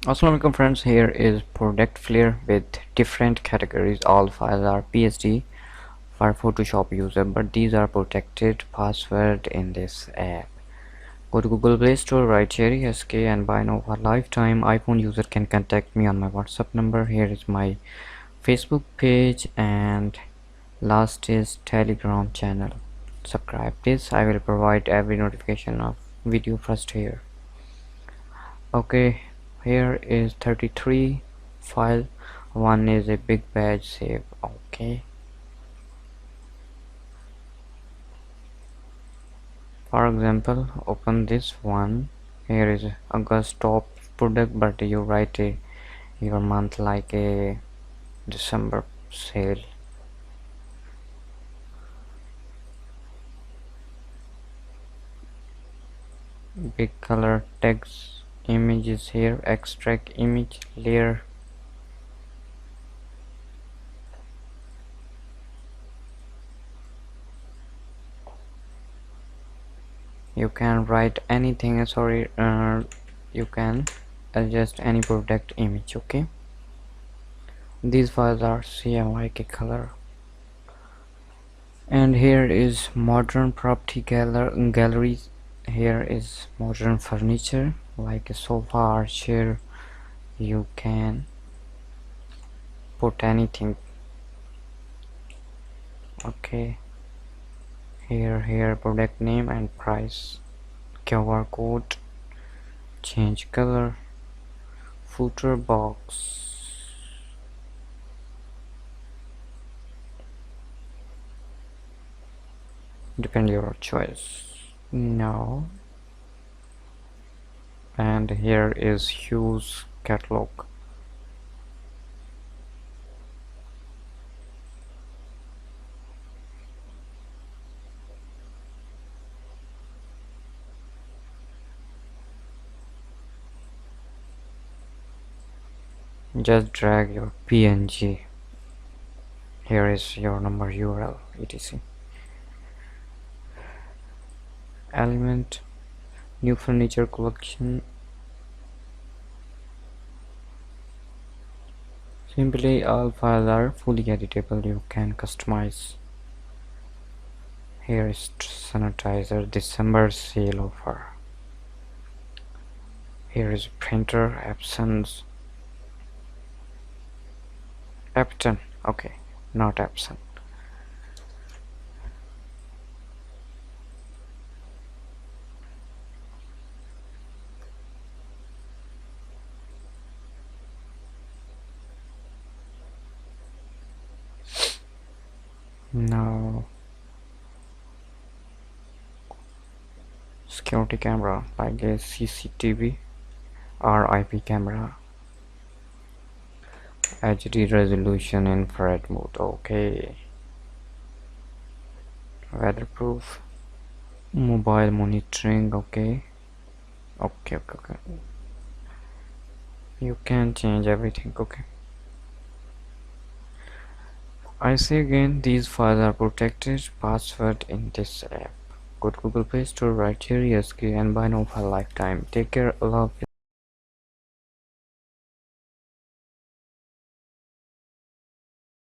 Assalamualaikum friends, here is product flare with different categories. All files are PSD for Photoshop user, but these are protected password in this app. Go to Google Play Store, write Sheri SK and buy now for lifetime. iPhone user can contact me on my WhatsApp number. Here is my Facebook page and last is Telegram channel. Subscribe this. I will provide every notification of video first here. Okay, here is 33 file. One is a big badge save. Okay, for example, open this one. Here is August top product, but you write your month like a December sale. Big color text images here. Extract image layer. You can write anything. Sorry, you can adjust any product image. Okay, these files are same like a color. And here is modern property galleries. Here is modern furniture like a sofa or chair. You can put anything. Okay, here product name and price, QR code, change color, footer box, depend your choice. Now, and here is Hughes catalog. Just drag your PNG. Here is your number, URL, etc. Element, new furniture collection. Simply all files are fully editable. You can customize. Here is sanitizer, December sale offer. Here is printer, Epson's. Epton, okay, not Epson. Now, security camera like a CCTV or IP camera. HD resolution, infrared mode. Okay, weatherproof, mobile monitoring. Okay. You can change everything. Okay, I say again, these files are protected password in this app. Go to Google Play Store, write Sheri SK and buy now for lifetime. Take care. Allah Hafiz.